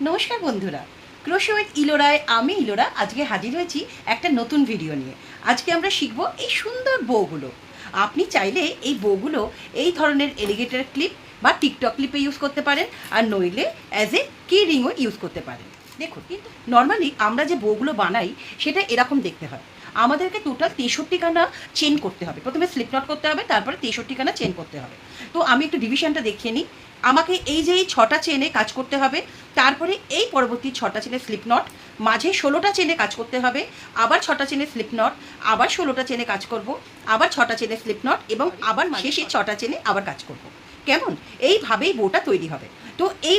নমস্কার বন্ধুরা, crochet with ইলোরায় আমি ইলোরা আজকে হাজির হয়েছি একটা নতুন ভিডিও নিয়ে। আজকে আমরা শিখব এই সুন্দর বউগুলো। আপনি চাইলে এই বউগুলো এই ধরনের এলিগেটর ক্লিপ বা টিকটক ক্লিপে ইউজ করতে পারেন, আর নইলে অ্যাজ এ কি রিংও ইউজ করতে পারেন। দেখুন, কিন্তু নর্মালি আমরা যে বউগুলো বানাই সেটা এরকম দেখতে হয়। আমাদেরকে টোটাল 63খানা চেন করতে হবে। প্রথমে স্লিপ নট করতে হবে, তারপরে 63খানা চেন করতে হবে। তো আমি একটু ডিভিশনটা দেখিয়ে নিই। আমাকে এই যে এই 6টা চেনে কাজ করতে হবে, তারপরে এই পরবর্তী 6টা চেনে স্লিপ নট, মাঝে 16টা চেনে কাজ করতে হবে, আবার 6টা চেনে স্লিপ নট, আবার 16টা চেনে কাজ করব, আবার 6টা চেনে স্লিপ নট, এবং আবার শেষে 6টা চেনে আবার কাজ করব। কেমন? এইভাবেই বোটা তৈরি হবে। তো এই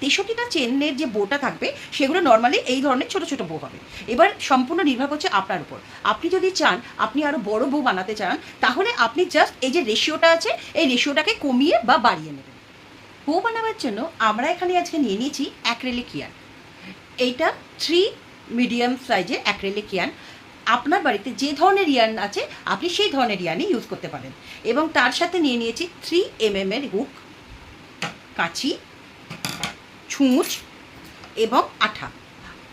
63টা চেনের যে বোটা থাকবে সেগুলো নর্মালি এই ধরনের ছোটো ছোটো বো হবে। এবার সম্পূর্ণ নির্ভর করছে আপনার উপর। আপনি যদি চান আপনি আরও বড় বো বানাতে চান, তাহলে আপনি জাস্ট এই যে রেশিওটা আছে এই রেশিওটাকে কমিয়ে বা বাড়িয়ে নেবেন। বো বানাবার জন্য আমরা এখানে আজকে নিয়ে নিয়েছি অ্যাক্রেলিক ইয়ার্ন। এইটা 3 মিডিয়াম সাইজের অ্যাক্রেলিক ইয়ার্ন। আপনার বাড়িতে যে ধরনের ইয়ার্ন আছে আপনি সেই ধরনের ইয়ার্নই ইউজ করতে পারেন। এবং তার সাথে নিয়ে নিয়েছি 3 mm হুক, কাঁচি, ছুঁচ এবং আঠা।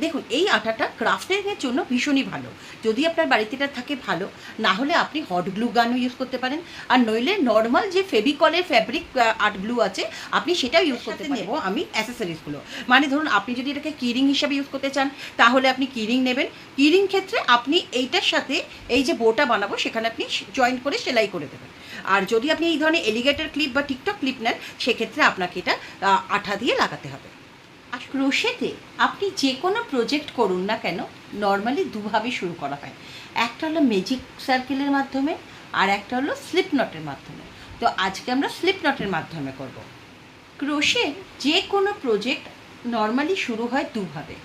দেখুন, এই আঠাটা ক্রাফটিংয়ের জন্য ভীষণই ভালো। যদি আপনার বাড়িতে এটা থাকে ভালো, না হলে আপনি হট গ্লু গানও ইউজ করতে পারেন, আর নইলে নর্মাল যে ফেভিকলের ফ্যাব্রিক আর্ট গ্লু আছে আপনি সেটাও ইউজ করতে পারেন। নেব আমি অ্যাসেসরিজগুলো, মানে ধরুন আপনি যদি এটাকে কিরিং হিসাবে ইউজ করতে চান তাহলে আপনি কিরিং নেবেন। কিরিং ক্ষেত্রে আপনি এইটার সাথে এই যে বোটা বানাবো সেখানে আপনি জয়েন করে সেলাই করে দেবেন। আর যদি আপনি এই ধরনের এলিগেটর ক্লিপ বা টিকটক ক্লিপ নেন সেক্ষেত্রে আপনাকে এটা আঠা দিয়ে লাগাতে হবে। আর ক্রোশেতে আপনি যে কোনো প্রজেক্ট করুন না কেন, নর্মালি দুভাবে শুরু করা হয়। একটা হলো ম্যাজিক সার্কেলের মাধ্যমে, আর একটা হলো স্লিপ নটের মাধ্যমে। তো আজকে আমরা স্লিপ নটের মাধ্যমে করব। ক্রোশের যে কোনো প্রজেক্ট নর্মালি শুরু হয় দুভাবে,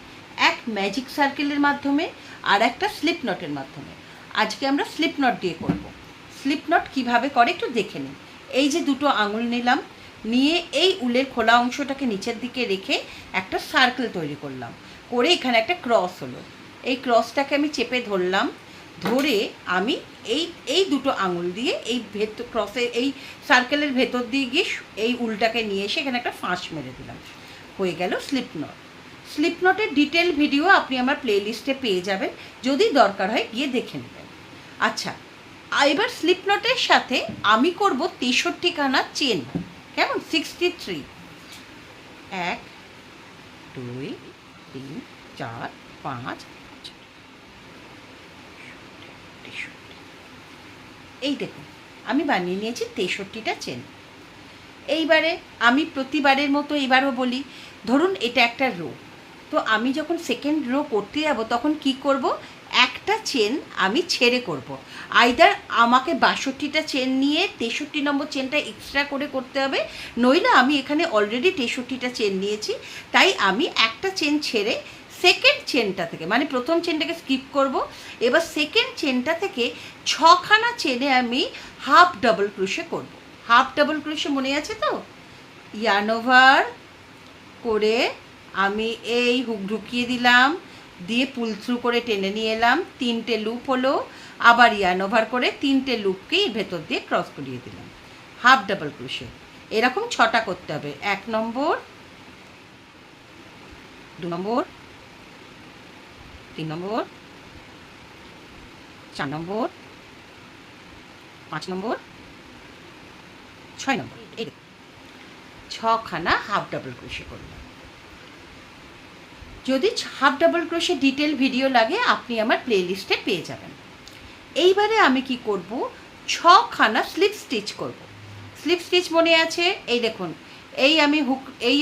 এক ম্যাজিক সার্কেলের মাধ্যমে আর একটা স্লিপ নটের মাধ্যমে। আজকে আমরা স্লিপ নট দিয়ে করব। স্লিপ নট কীভাবে করে একটু দেখে নিন। এই যে দুটো আঙুল নিলাম, নিয়ে এই উলের খোলা অংশটাকে নিচের দিকে রেখে একটা সার্কেল তৈরি করলাম, করে এখানে একটা ক্রস হলো। এই ক্রসটাকে আমি চেপে ধরলাম, ধরে আমি এই এই দুটো আঙুল দিয়ে এই ক্রসে এই সার্কেলের ভেতর দিয়ে গিয়ে এই উলটাকে নিয়ে এসে এখানে একটা ফাঁস মেরে দিলাম। হয়ে গেল স্লিপ নট। স্লিপ নটের ডিটেল ভিডিও আপনি আমার প্লেলিস্টে পেয়ে যাবেন, যদি দরকার হয় গিয়ে দেখে নেবেন। আচ্ছা, এবার স্লিপ নটের সাথে আমি করব 63খানা চেন। কেমন? 63। 1 2 3 4 5 এই দেখুন, আমি বানিয়ে নিয়েছি 63টা চেন। এইবারে আমি প্রতিবারের মতো এবারও বলি, ধরুন এটা একটা রো, তো আমি যখন সেকেন্ড রো করতে যাব তখন কি করব, একটা চেন আমি ছেড়ে করব। আইদার আমাকে 62টা চেন নিয়ে 63 নম্বর চেনটা এক্সট্রা করে করতে হবে, নইলে আমি এখানে অলরেডি 63টা চেন নিয়েছি, তাই আমি একটা চেন ছেড়ে সেকেন্ড চেনটা থেকে, মানে প্রথম চেনটাকে স্কিপ করব। এবার সেকেন্ড চেনটা থেকে 6খানা চেনে আমি হাফ ডাবল ক্রোশে করব। হাফ ডাবল ক্রোশে মনে আছে তো? ইয়ার্ন ওভার করে আমি এই হুক ঢুকিয়ে দিলাম, দিয়ে পুল থ্রু করে টেনে নিয়ে এলাম, 3টে লুপ হলো, আবার ইয়ার্ন ওভার করে 3টে লুপকেই ভেতর দিয়ে ক্রস করিয়ে দিলাম। হাফ ডাবল ক্রোশে এরকম 6টা করতে হবে। 1 নম্বর, 2 নম্বর, 3 নম্বর, 4 নম্বর, 5 নম্বর, 6 নম্বর। এই 6খানা হাফ ডাবল ক্রোশে করলাম। যদি half double crochet detail video লাগে আপনি আমার প্লেলিস্টে পেয়ে যাবেন। এইবারে আমি কি করব, 6খানা স্লিপ স্টিচ করব। স্লিপ স্টিচ মনে আছে? এই দেখুন, এই আমি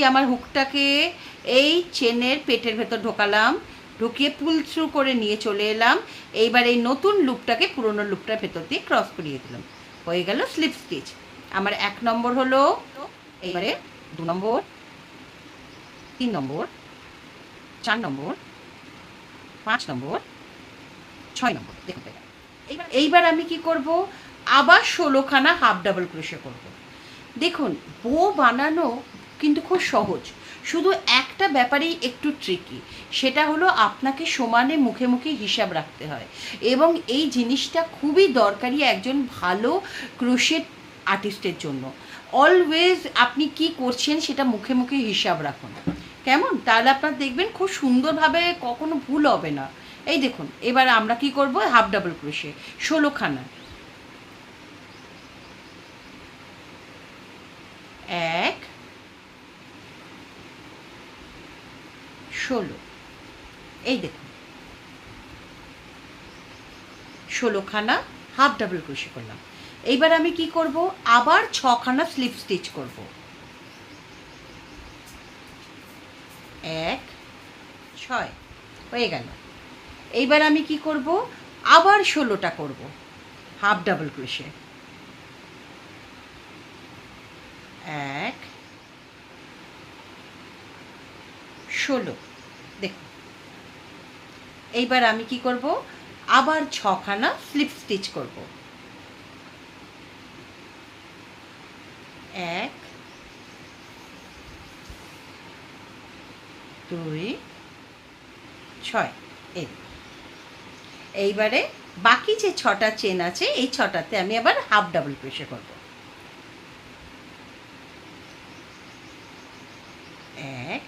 আমার হুকটাকে এই চেনের পেটের ভেতর ঢোকালাম, ঢুকিয়ে পুল থ্রু করে নিয়ে চলে এলাম। এইবার এই নতুন লুপটাকে পুরনো লুপটার ভেতর দিয়ে ক্রস করিয়ে দিলাম। হয়ে গেল স্লিপ স্টিচ। আমার 1 নম্বর হলো, এবারে 2 নম্বর, 3 নম্বর, 4 নম্বর, 5 নম্বর, 6 নম্বর। দেখুন, এইবার আমি কি করব, আবার 16খানা হাফ ডাবল ক্রোশে করব। দেখুন, বো বানানো কিন্তু খুব সহজ, শুধু একটা ব্যাপারেই একটু ট্রিকি, সেটা হলো আপনাকে সমানে মুখে মুখে হিসাব রাখতে হয়, এবং এই জিনিসটা খুবই দরকারি একজন ভালো ক্রোশেট আর্টিস্টের জন্য। অলওয়েজ আপনি কি করছেন সেটা মুখে মুখে হিসাব রাখুন। কেমন? তাহলে আপনার দেখবেন খুব সুন্দরভাবে কখনো ভুল হবে না। এই দেখুন, এবার আমরা কি করব, হাফ ডাবল ক্রোশে 16খানা, 1 16, এই দেখুন 16খানা হাফ ডাবল ক্রোশে করলাম। এইবার আমি কি করব, আবার 6খানা স্লিপ স্টিচ করব। 1 6 হয়ে গেল। এইবার আমি কি করব, আবার 16টা করব হাফ ডাবল ক্রোশে। 1 16, দেখুন। এইবার আমি কি করব, আবার 6খানা স্লিপ স্টিচ করব। 1 2 6, এইবারে বাকি যে 6টা চেন আছে এই 6টাতে আমি আবার হাফ ডাবল ক্রোশে করব। 1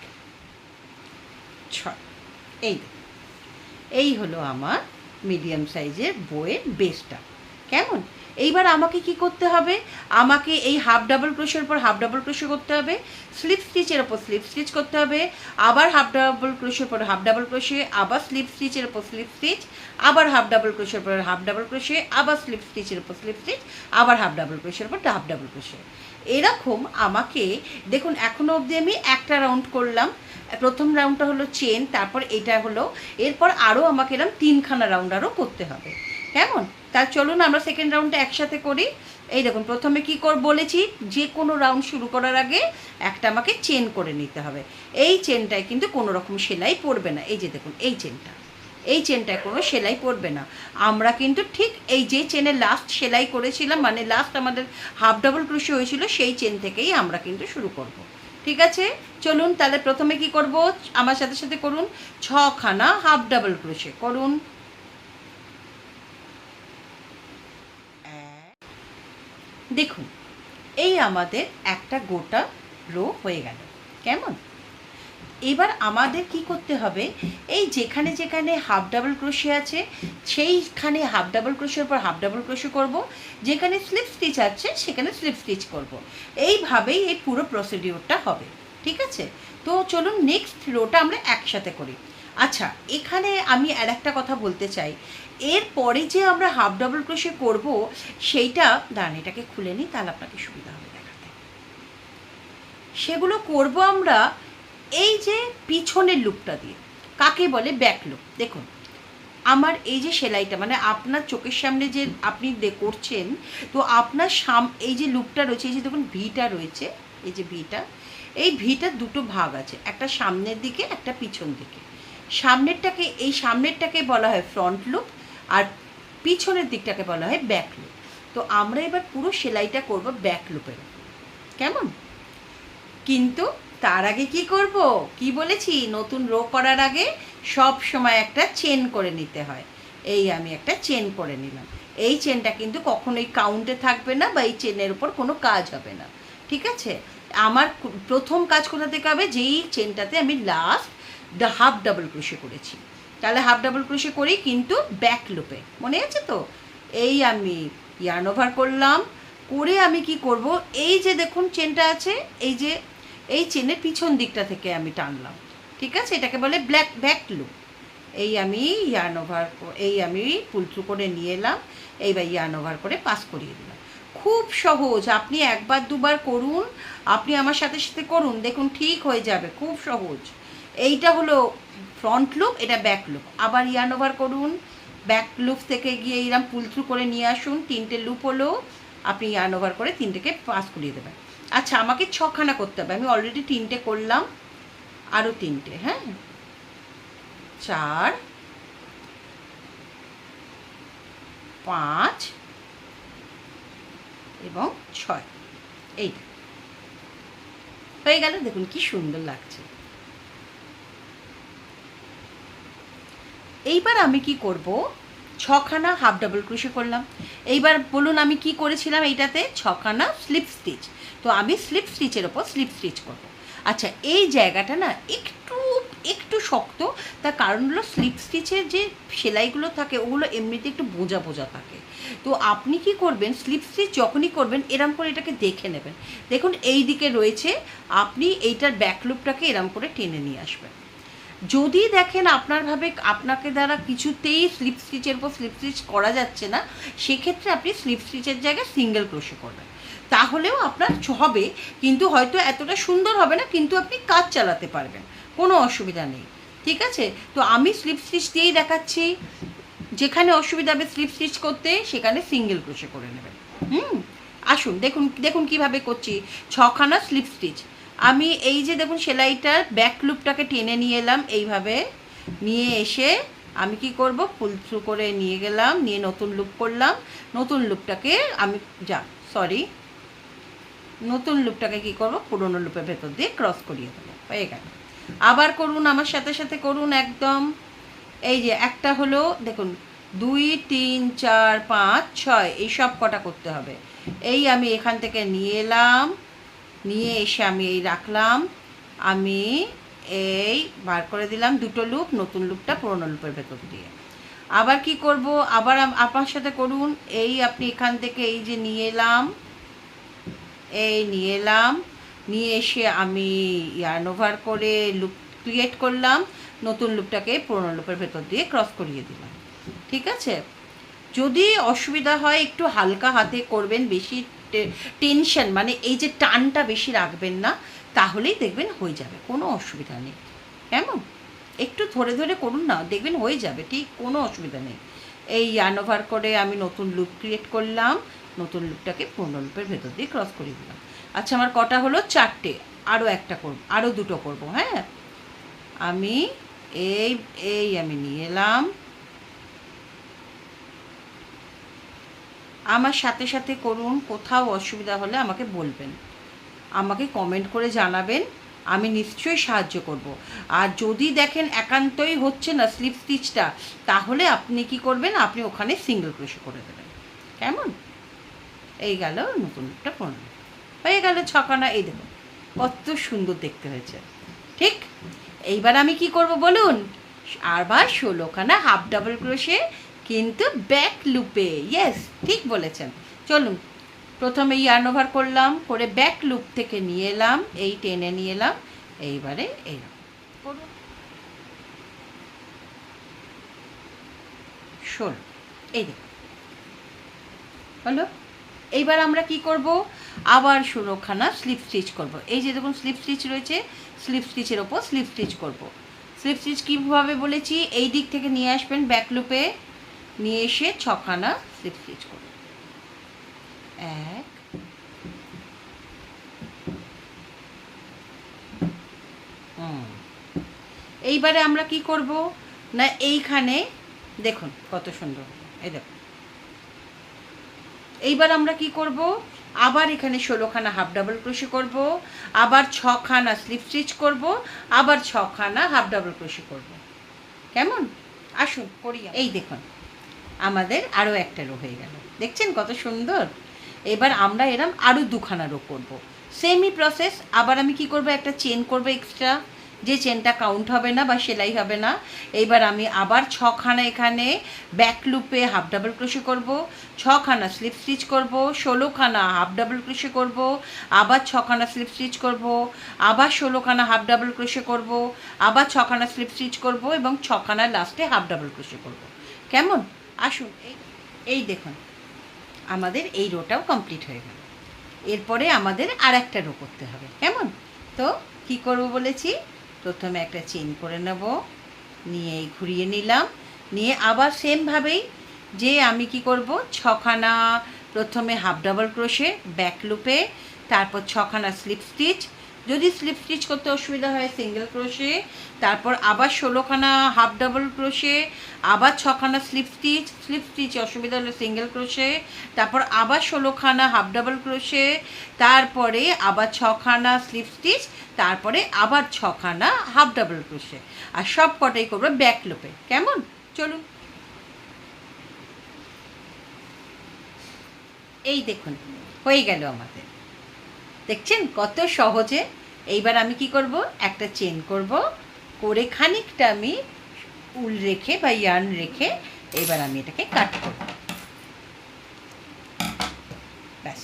6, এই হলো আমার মিডিয়াম সাইজের বইয়ের বেসটা। কেমন? এইবার আমাকে কি করতে হবে, আমাকে এই হাফ ডাবল ক্রোশের উপর হাফ ডাবল ক্রোশে করতে হবে, স্লিপ স্টিচের ওপর স্লিপ স্টিচ করতে হবে, আবার হাফ ডাবল ক্রোশের উপর হাফ ডাবল ক্রোশে, আবার স্লিপ স্টিচের ওপর স্লিপ স্টিচ, আবার হাফ ডাবল ক্রোশের উপর হাফ ডাবল ক্রোশে, আবার স্লিপ স্টিচের ওপর স্লিপ স্টিচ, আবার হাফ ডাবল ক্রোশের উপর হাফ ডাবল ক্রোশে। এরকম আমাকে দেখুন এখনও অবধি আমি একটা রাউন্ড করলাম। প্রথম রাউন্ডটা হলো চেন, তারপর এটা হলো, এরপর আরও আমাকে এরকম 3খানা রাউন্ড আরও করতে হবে। কেমন? তা চলুন আমরা সেকেন্ড রাউন্ডটা একসাথে করি। এই দেখুন, প্রথমে কি বলেছি, যে কোনো রাউন্ড শুরু করার আগে একটা আমাকে চেন করে নিতে হবে। এই চেনটায় কিন্তু কোনো রকম সেলাই পড়বে না। এই যে দেখুন, এই চেনটায় কোনো সেলাই পড়বে না। আমরা কিন্তু ঠিক এই যে চেনে লাস্ট সেলাই করেছিলাম, মানে লাস্ট আমাদের হাফ ডাবল ক্রোশে হয়েছিল, সেই চেন থেকেই আমরা কিন্তু শুরু করব। ঠিক আছে, চলুন তাহলে প্রথমে কি করব, আমার সাথে সাথে করুন, 6খানা হাফ ডাবল ক্রোশে করুন। দেখুন, এই আমাদের একটা গোটা রো হয়ে গেল। কেমন? এবার আমাদের কি করতে হবে, এই যেখানে যেখানে হাফ ডাবল ক্রোশে আছে সেইখানে হাফ ডাবল ক্রোশের পর হাফ ডাবল ক্রোশে করব, যেখানে স্লিপ স্টিচ আছে সেখানে স্লিপ স্টিচ করব। এইভাবেই এই পুরো প্রসিডিওরটা হবে। ঠিক আছে, তো চলুন নেক্সট রোটা আমরা একসাথে করি। আচ্ছা, এখানে আমি আর একটা কথা বলতে চাই, এরপরে যে আমরা হাফ ডাবল ক্রোশে করব সেইটা, দাঁড়ান এটাকে খুলে নিই, তাহলে আপনাকে সুবিধা হবে দেখাতে। সেগুলো করব আমরা এই যে পিছনের লুপটা দিয়ে, কাকে বলে ব্যাক লুপ। দেখুন, আমার এই যে সেলাইটা, মানে আপনার চোখের সামনে যে আপনি করছেন, তো আপনার এই যে লুপটা রয়েছে, এই যে দেখুন ভিটা রয়েছে, এই যে ভিটা, এই ভিটার দুটো ভাগ আছে, একটা সামনের দিকে একটা পিছন দিকে। এই সামনেরটাকে বলা হয় ফ্রন্ট লুপ, আর পিছনের দিকটাকে বলা হয় ব্যাক লুপ। তো আমরা এবার পুরো সেলাইটা করব ব্যাক লুপের। কেমন? কিন্তু তার আগে কি করব, কি বলেছি, নতুন রো করার আগে সব সময় একটা চেন করে নিতে হয়। এই আমি একটা চেন করে নিলাম। এই চেনটা কিন্তু কখনোই কাউন্টে থাকবে না, বা এই চেনের উপর কোনো কাজ হবে না। ঠিক আছে, আমার প্রথম কাজ কোথা থেকে হবে, যেই চেনটাতে আমি লাস্ট হাফ ডাবল ক্রোশে করেছি, তাহলে হাফ ডাবল ক্রোশে করি কিন্তু ব্যাক লুপে, মনে আছে তো? এই আমি ইয়ার্ন ওভার করলাম, করে আমি কি করব, এই যে দেখুন চেনটা আছে, এই চেনের পিছন দিকটা থেকে আমি টানলাম। ঠিক আছে, এটাকে বলে ব্যাক লুপ। এই আমি ইয়ার্ন ওভার, এই আমি পুল থ্রু করে নিয়ে এলাম, এইবার ইয়ার্ন ওভার করে পাস করিয়ে দিলাম। খুব সহজ, আপনি একবার দুবার করুন, আপনি আমার সাথে সাথে করুন, দেখুন ঠিক হয়ে যাবে, খুব সহজ। এইটা হলো ফ্রন্ট লুপ, এটা ব্যাক লুপ। আবার ইয়ার্ন ওভার করুন, ব্যাক লুপ থেকে গিয়ে এইরকম পুল থ্রু করে নিয়ে আসুন, 3টে লুপ হলো, আপনি ইয়ার্ন ওভার করে 3টেকে পাস করিয়ে দেবেন। আচ্ছা, আমাকে 6খানা করতে হবে, আমি অলরেডি 3টে করলাম, আরও 3টে, হ্যাঁ, 4 5 এবং 6, এইটা হয়ে গেল। দেখুন কি সুন্দর লাগছে। এইবার আমি কি করব, 6খানা হাফ ডাবল ক্রোশে করলাম। এইবার বলুন আমি কি করেছিলাম, এইটাতে 6খানা স্লিপ স্টিচ, তো আমি স্লিপ স্টিচের ওপর স্লিপ স্টিচ করব। আচ্ছা, এই জায়গাটা না একটু একটু শক্ত, তার কারণ হলো স্লিপ স্টিচের যে সেলাইগুলো থাকে ওগুলো এমনিতে একটু বোঝা বোঝা থাকে। তো আপনি কি করবেন, স্লিপ স্টিচ যখনই করবেন এরম করে এটাকে দেখে নেবেন। দেখুন এই দিকে রয়েছে, আপনি এইটার ব্যাকলুপটাকে এরম করে টেনে নিয়ে আসবেন। যদি দেখেন আপনাকে দ্বারা কিছুতেই স্লিপ স্টিচের উপর স্লিপ স্টিচ করা যাচ্ছে না, সেক্ষেত্রে আপনি স্লিপ স্টিচের জায়গায় সিঙ্গেল ক্রোশে করবেন, তাহলেও আপনার হবে, কিন্তু হয়তো এতটা সুন্দর হবে না, কিন্তু আপনি কাজ চালাতে পারবেন, কোনো অসুবিধা নেই। ঠিক আছে, তো আমি স্লিপ স্টিচ দিয়েই দেখাচ্ছি। যেখানে অসুবিধা হবে স্লিপ স্টিচ করতে সেখানে সিঙ্গেল ক্রোশে করে নেবেন। আসুন দেখুন দেখুন কীভাবে করছি। 6খানা স্লিপ স্টিচ আমি এই যে দেখুন সেলাইটার ব্যাক লুপটাকে টেনে নিয়ে এলাম, এইভাবে নিয়ে এসে আমি কি করব, ফুল থ্রু করে নিয়ে গেলাম, নিয়ে নতুন লুপ করলাম। নতুন লুপটাকে আমি নতুন লুপটাকে কি করব, পুরনো লুপের ভেতর দিয়ে ক্রস করিয়ে দেবো, হয়ে গেল। আবার করুন, আমার সাথে সাথে করুন একদম। এই যে একটা হলো দেখুন, 2 3 4 5 6 এই সব কটা করতে হবে। এই আমি এখান থেকে নিয়ে এলাম, নিয়ে এসে আমি এই রাখলাম, আমি এই বার করে দিলাম দুটো লুপ, নতুন লুপটা পুরনো লুপের ভেতর দিয়ে। আবার কি করব, আবার আপনার সাথে করুন। এই আপনি এখান থেকে এই যে নিয়ে এলাম, নিয়ে এসে আমি ইয়ার্ন ওভার করে লুপ ক্রিয়েট করলাম, নতুন লুপটাকে পুরনো লুপের ভেতর দিয়ে ক্রস করিয়ে দিলাম। ঠিক আছে, যদি অসুবিধা হয় একটু হালকা হাতে করবেন, বেশি টেনশন মানে এই যে টানটা বেশি রাখবেন না, তাহলেই দেখবেন হয়ে যাবে, কোনো অসুবিধা নেই। কেমন, একটু ধরে ধরে করুন না, দেখবেন হয়ে যাবে, ঠিক কোনো অসুবিধা নেই। এই ইয়ার্ন ওভার করে আমি নতুন লুপ ক্রিয়েট করলাম, নতুন লুপটাকে পুরনো লুপের ভেতর দিয়ে ক্রস করিয়ে দিলাম। আচ্ছা, আমার কটা হলো, 4টে, আরও একটা করব, আরও দুটো করব। হ্যাঁ, আমি আমি নিয়ে এলাম, আমার সাথে সাথে করুন, কোথাও অসুবিধা হলে আমাকে বলবেন, আমাকে কমেন্ট করে জানাবেন, আমি নিশ্চয়ই সাহায্য করব। আর যদি দেখেন একান্তই হচ্ছে না স্লিপ স্টিচটা, তাহলে আপনি কি করবেন, আপনি ওখানে সিঙ্গেল ক্রোশে করে দেবেন। কেমন, এই গেল নতুনটা পুরনো, হয়ে গেল 6খানা। এই দেখুন কত সুন্দর দেখতে হয়েছে। ঠিক, এইবার আমি কি করব বলুন, আবার 16খানা হাফ ডাবল ক্রোশে, কিন্তু ব্যাক লুপে। ইয়েস, ঠিক বলেছেন। চলুন, প্রথমে ইয়ার্ন ওভার করলাম, করে ব্যাক লুপ থেকে নিয়ে এলাম, এই টেনে নিয়ে এলাম, এইবারে এইরকম করুন 16। এই দেখুন হলো। এইবার আমরা কি করব, আবার 16খানা স্লিপ স্টিচ করব। এই যে দেখুন স্লিপ স্টিচ রয়েছে, স্লিপ স্টিচের ওপর স্লিপ স্টিচ করব। স্লিপ স্টিচ কীভাবে বলেছি, এই দিক থেকে নিয়ে আসবেন ব্যাক লুপে, নিয়ে এসে 6খানা স্লিপ স্টিচ করব। 1 এইবারে আমরা কি করব না, এইখানে দেখুন কত সুন্দর, এই দেখুন। এইবার আমরা কি করব, আবার এখানে 16খানা হাফ ডাবল ক্রোশে করব, আবার 6খানা স্লিপ স্টিচ করব, আবার 6খানা হাফ ডাবল ক্রোশে করব। কেমন, আসুন করি। এই দেখুন আমাদের আরও একটা রো হয়ে গেল, দেখছেন কত সুন্দর। এবার আমরা এরম আরও 2খানা রো করব, সেমই প্রসেস। আবার আমি কি করব, একটা চেন করব এক্সট্রা, যে চেনটা কাউন্ট হবে না বা সেলাই হবে না। এইবার আমি আবার 6খানা এখানে ব্যাক লুপে হাফ ডাবল ক্রোশে করব, 6খানা স্লিপ স্টিচ করব, 16খানা হাফ ডাবল ক্রোশে করব, আবার 6খানা স্লিপ স্টিচ করব, আবার 16খানা হাফ ডাবল ক্রোশে করব, আবার 6খানা স্লিপ স্টিচ করব, এবং 6খানা লাস্টে হাফ ডাবল ক্রোশে করব। কেমন, আসুন। এই দেখুন আমাদের এই রোটাও কমপ্লিট হয়ে গেল। এরপরে আমাদের আর একটা রো করতে হবে। কেমন, তো কি করব বলেছি, প্রথমে একটা চেন করে নেব, নিয়ে ঘুরিয়ে নিলাম, নিয়ে আবার সেমভাবেই যে আমি কি করব, 6খানা প্রথমে হাফ ডাবল ক্রোশে ব্যাক লুপে, তারপর 6খানা স্লিপ স্টিচ, যদি স্লিপ স্টিচ করতে অসুবিধা হয় সিঙ্গেল ক্রোশে, তারপর আবার 16খানা হাফ ডাবল ক্রোশে, আবার 6খানা স্লিপ স্টিচ অসুবিধা হলে সিঙ্গেল ক্রোশে, তারপর আবার 16খানা হাফ ডাবল ক্রোশে, তারপরে আবার 6খানা স্লিপ স্টিচ, তারপরে আবার 6খানা হাফ ডাবল ক্রোশে, আর সব কটাই করবো ব্যাক লুপে। কেমন, চলুন। এই দেখুন হয়ে গেল আমাদের, দেখছেন কত সহজে। এইবার আমি কি করব, একটা চেন করব, করে খানিকটা আমি উল রেখে বা ইয়ার্ন রেখে এবার আমি এটাকে কাট করব। ব্যাস,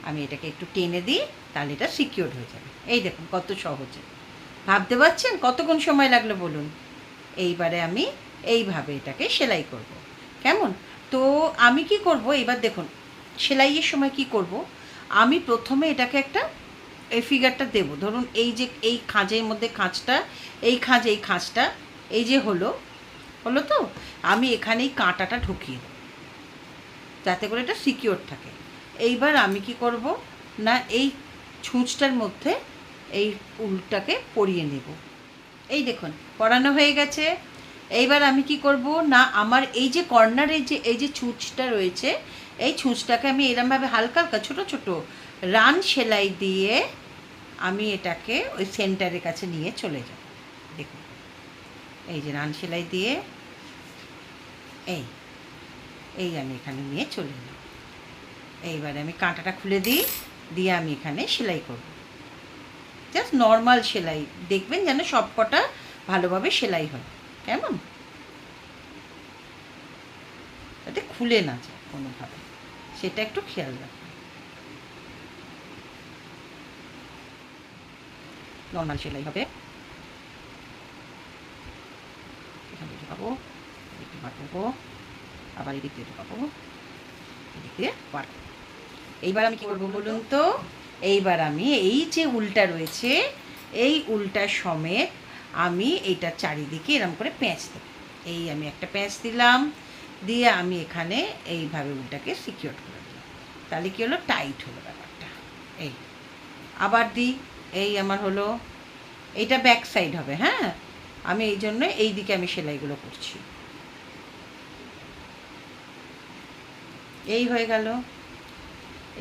আমি এটাকে একটু টেনে দিই, তাহলে এটা সিকিউর হয়ে যাবে। এই দেখুন কত সহজে, ভাবতে পারছেন কতক্ষণ সময় লাগলো বলুন। এইবারে আমি এইভাবে এটাকে সেলাই করব। কেমন? তো আমি কি করব এবার দেখুন, সেলাইয়ের সময় কি করব, আমি প্রথমে এটাকে একটা এই ফিগারটা দেব। ধরুন এই যে এই খাঁজের মধ্যে খাঁজটা, এই খাঁজটা এই যে হলো তো, আমি এখানেই কাঁটাটা ঢুকিয়ে দেব যাতে করে এটা সিকিওর থাকে। এইবার আমি কি করব না, এই ছুঁচটার মধ্যে এই উলটাকে পরিয়ে নেব। এই দেখুন পরানো হয়ে গেছে। এইবার আমি কি করব না, আমার এই যে কর্নারে যে এই যে ছুঁচটা রয়েছে, এই ছুঁচটাকে আমি এরমভাবে হালকা হালকা ছোটো ছোটো রান সেলাই দিয়ে আমি এটাকে ওই সেন্টারের কাছে নিয়ে চলে যাব। দেখুন এই যে রান সেলাই দিয়ে এই আমি এখানে নিয়ে চলে এলাম। এইবারে আমি কাঁটাটা খুলে দিই, দিয়ে আমি এখানে সেলাই করব। জাস্ট নর্মাল সেলাই, দেখবেন যেন সব কটা ভালোভাবে সেলাই হয়। কেমন? যাতে খুলে না যায় কোনোভাবে, সেটা একটু খেয়াল রাখবেন। নর্মাল সেলাই হবে। এখান থেকে ঢুকাবো, এদিকে বাঁকবো, আবার এদিক দিয়ে ঢুকাবো, এদিক দিয়ে বাড়বো। এইবার আমি কী করবো বলুন তো, এইবার আমি এই যে উলটা রয়েছে এই উলটার সমেত আমি এইটা চারিদিকে এরকম করে প্যাঁচ দেব। এই আমি একটা প্যাঁচ দিলাম, দিয়ে আমি এখানে এইভাবে উলটাকে সিকিউর করে দিলাম। তাহলে কী হলো, টাইট হলো ব্যাপারটা। এই আবার দিই, এই আমার হলো, এইটা ব্যাক সাইড হবে। হ্যাঁ, আমি এই জন্য এই দিকে আমি সেলাইগুলো করছি। এই হয়ে গেল।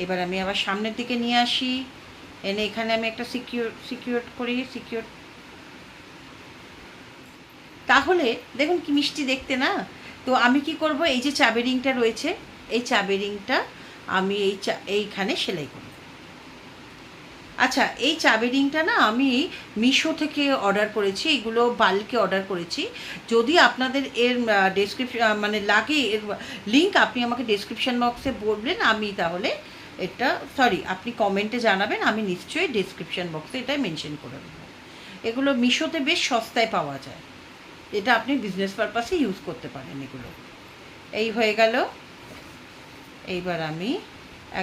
এবার আমি আবার সামনের দিকে নিয়ে আসি, এনে এখানে আমি একটা সিকিউর করি। তাহলে দেখুন কি মিষ্টি দেখতে না? তো আমি কি করব, এই যে চাবি রিংটা রয়েছে, এই চাবি রিংটা আমি এইখানে সেলাই করি। আচ্ছা, এই চাবি রিংটা না আমি মিশো থেকে অর্ডার করেছি, এগুলো বাল্কে অর্ডার করেছি। যদি আপনাদের এর ডেসক্রিপশন মানে লাগে, এর লিঙ্ক আপনি আমাকে ডেসক্রিপশন বক্সে বলবেন, আমি তাহলে এটা আপনি কমেন্টে জানাবেন, আমি নিশ্চয়ই ডেসক্রিপশন বক্সে এটা মেনশন করে দেবো। এগুলো মিশোতে বেশ সস্তায় পাওয়া যায়, এটা আপনি বিজনেস পারপাসে ইউজ করতে পারেন এগুলো। এই হয়ে গেল। এইবার আমি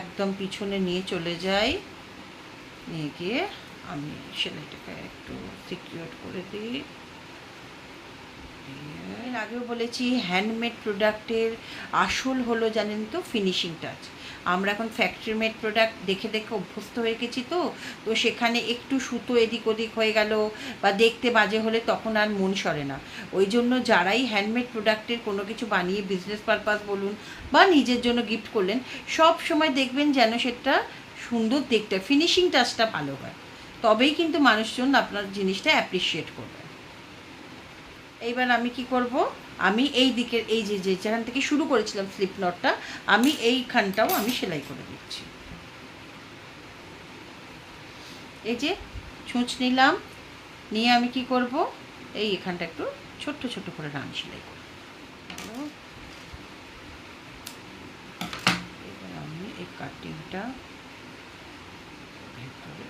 একদম পিছনে নিয়ে চলে যাই, নিয়ে গিয়ে আমি সেলাইটাকে একটু সিকিউর করে দিই। এর আগেও বলেছি, হ্যান্ডমেড প্রোডাক্টের আসল হলো জানেন তো ফিনিশিং টাচ। আমরা এখন ফ্যাক্টরি মেড প্রোডাক্ট দেখে দেখে অভ্যস্ত হয়ে গেছি, তো সেখানে একটু সুতো এদিক ওদিক হয়ে গেল বা দেখতে বাজে হলে তখন আর মন সরে না। ওই জন্য যারাই হ্যান্ডমেড প্রোডাক্টের কোনো কিছু বানিয়ে বিজনেস পারপাস বলুন বা নিজের জন্য গিফট করলেন, সব সময় দেখবেন যেন সেটা সুন্দর দেখতে, ফিনিশিং টাচটা ভালো হয়, তবেই কিন্তু মানুষজন আপনার জিনিসটা অ্যাপ্রিসিয়েট করবে। এইবার আমি কি করব, আমি এই দিকের এই যে যেখান থেকে শুরু করেছিলাম স্লিপ নটটা, আমি এইখানটাও আমি সেলাই করে দিচ্ছি। এই যে ছুঁচ নিলাম, নিয়ে আমি কি করব, এই এখানটা একটু ছোট্ট ছোট্ট করে রান সেলাই করব। এবার আমি এই কাটিংটা ভেতরে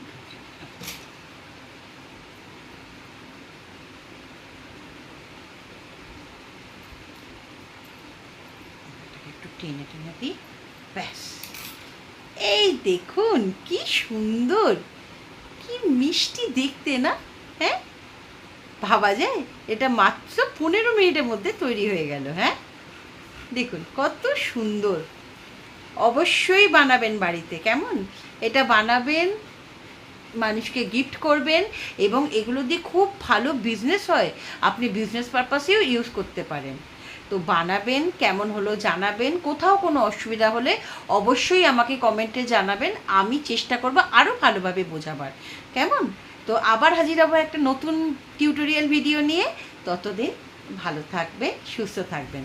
একটু টেনে টেনে দিই। ব্যাস, এই দেখুন কি সুন্দর, কি মিষ্টি দেখতে না? হ্যাঁ, ভাবা যায় এটা মাত্র 15 মিনিটের মধ্যে তৈরি হয়ে গেল। হ্যাঁ, দেখুন কত সুন্দর। অবশ্যই বানাবেন বাড়িতে। কেমন? এটা বানাবেন, মানুষকে গিফট করবেন, এবং এগুলো দিয়ে খুব ভালো বিজনেস হয়, আপনি বিজনেস পারপাসেও ইউজ করতে পারেন। তো বানাবেন, কেমন হলো জানাবেন। কোথাও কোনো অসুবিধা হলে অবশ্যই আমাকে কমেন্টে জানাবেন, আমি চেষ্টা করব আরও ভালোভাবে বোঝাবার। কেমন? তো আবার হাজির হবো একটা নতুন টিউটোরিয়াল ভিডিও নিয়ে। ততদিন ভালো থাকবেন, সুস্থ থাকবেন।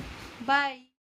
বাই।